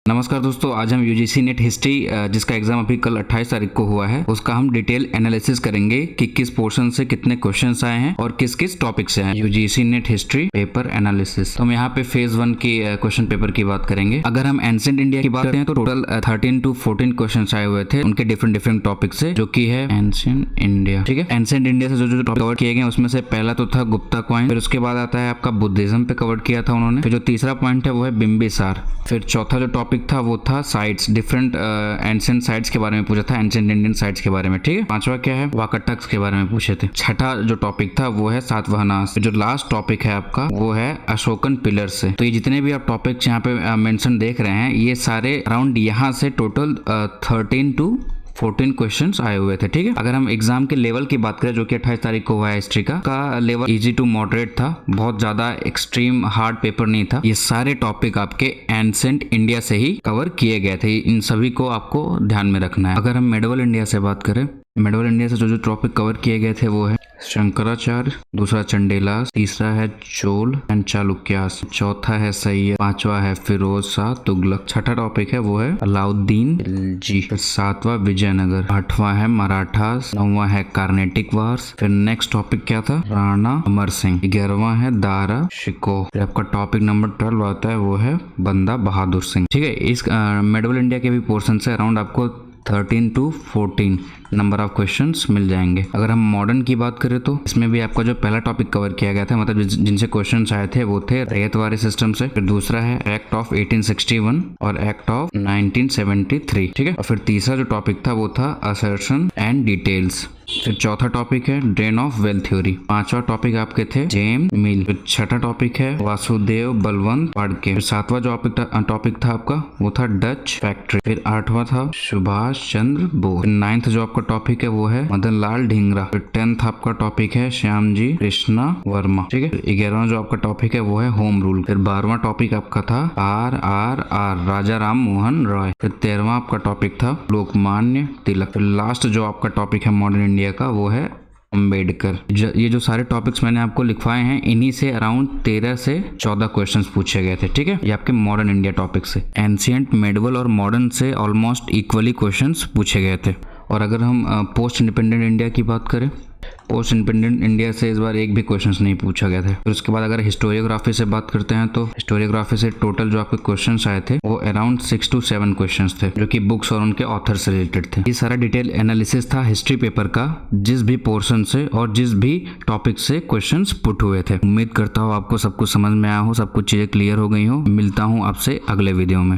नमस्कार दोस्तों, आज हम यूजीसी नेट हिस्ट्री जिसका एग्जाम अभी कल 28 तारीख को हुआ है उसका हम डिटेल एनालिसिस करेंगे कि किस पोर्शन से कितने क्वेश्चंस आए हैं और किस किस टॉपिक से हैं। UGC net history paper analysis. तो हम यहाँ पे फेज 1 की क्वेश्चन पेपर की बात करेंगे। अगर हम एंशिएंट इंडिया की बात करते हैं तो टोटल 13 to 14 क्वेश्चन आए हुए थे उनके डिफरेंट टॉपिक से, जो की है एंशिएंट इंडिया। ठीक है, एंशिएंट इंडिया से जो टॉपिक कवर किए गए उसमें से पहला तो था गुप्ता कॉइन, फिर उसके बाद आता है आपका बुद्धिज्म पे कवर किया था उन्होंने, फिर जो तीसरा पॉइंट है वो है बिम्बिसार, फिर चौथा जो टॉपिक था वो था साइट्स, डिफरेंट एंशिएंट साइट्स के बारे में पूछा था, एंशिएंट इंडियन साइट्स के बारे में। ठीक है, पांचवा क्या है, वाकाटक्स के बारे में पूछे थे। छठा जो टॉपिक था वो है सातवाहनास। जो लास्ट टॉपिक है आपका वो है अशोकन पिलर से। तो ये जितने भी आप टॉपिक्स यहाँ पे मेंशन देख रहे हैं ये सारे अराउंड यहाँ से टोटल 13 to 14 क्वेश्चंस आए हुए थे। ठीक है, अगर हम एग्जाम के लेवल की बात करें जो कि 28 तारीख को हुआ है हिस्ट्री का लेवल इजी टू मॉडरेट था, बहुत ज्यादा एक्सट्रीम हार्ड पेपर नहीं था। ये सारे टॉपिक आपके एंशिएंट इंडिया से ही कवर किए गए थे, इन सभी को आपको ध्यान में रखना है। अगर हम मेडवल इंडिया से बात करें, मेडवल इंडिया से जो टॉपिक कवर किए गए थे वो है शंकराचार्य, दूसरा चंडेलास, तीसरा है चोल एंड चालुक्यास, चौथा है सैयद, पांचवा है फिरोज शाह तुगलक, छठा टॉपिक है वो है अलाउद्दीन खिलजी, फिर सातवां विजयनगर, आठवां है मराठास, नौवां है कार्नेटिक वार्स, फिर नेक्स्ट टॉपिक क्या था राणा अमर सिंह, 11वां है दारा शिकोह, फिर आपका टॉपिक नंबर 12 आता है वो है बंदा बहादुर सिंह। ठीक है, इस मेडवल इंडिया के भी पोर्शन से अराउंड आपको 13 to 14 नंबर ऑफ क्वेश्चंस मिल जाएंगे। अगर हम मॉडर्न की बात करें तो इसमें भी आपका जो पहला टॉपिक कवर किया गया था, मतलब जिनसे क्वेश्चंस आए थे वो थे रैयतवारी सिस्टम से, फिर दूसरा है एक्ट ऑफ 1861 और एक्ट ऑफ 1973। ठीक है, और फिर तीसरा जो टॉपिक था वो था असर्शन एंड डिटेल्स, फिर चौथा टॉपिक है ड्रेन ऑफ वेल्थ थ्योरी, पांचवा टॉपिक आपके थे जेम मिल, फिर छठा टॉपिक है वासुदेव बलवंत फाड़के, फिर सातवां जो टॉपिक था आपका वो था डच फैक्ट्री, फिर आठवां था सुभाष चंद्र बोस, फिर 9th जो आपका टॉपिक है वो है मदन लाल ढींगरा, फिर 10th आपका टॉपिक है श्यामजी कृष्णा वर्मा। ठीक है, 11वां जो आपका टॉपिक है वो है होम रूल, फिर 12वां टॉपिक आपका था RRR राजा राम मोहन रॉय, फिर 13वां आपका टॉपिक था लोकमान्य तिलक, फिर लास्ट जो आपका टॉपिक है मॉडर्न इंडिया का वो है अम्बेडकर। ये जो सारे टॉपिक्स मैंने आपको लिखवाए हैं इन्हीं से अराउंड 13 से 14 क्वेश्चंस पूछे गए थे। ठीक है, ये आपके मॉडर्न इंडिया टॉपिक से। एंशिएंट, मेडवल और मॉडर्न से ऑलमोस्ट इक्वली क्वेश्चंस पूछे गए थे। और अगर हम पोस्ट इंडिपेंडेंट इंडिया की बात करें, पोस्ट इंडिपेंडेंट इंडिया से इस बार एक भी क्वेश्चंस नहीं पूछा गया था। फिर उसके बाद अगर हिस्टोरियोग्राफी से बात करते हैं तो हिस्टोरियोग्राफी से टोटल जो आपके क्वेश्चंस आए थे वो अराउंड 6 to 7 क्वेश्चंस थे, जो कि बुक्स और उनके ऑथर से रिलेटेड थे। ये सारा डिटेल एनालिसिस था हिस्ट्री पेपर का, जिस भी पोर्शन से और जिस भी टॉपिक से क्वेश्चंस पुट हुए थे। उम्मीद करता हूँ आपको सब कुछ समझ में आया हो, सब कुछ चीजें क्लियर हो गई हो। मिलता हूँ आपसे अगले वीडियो में।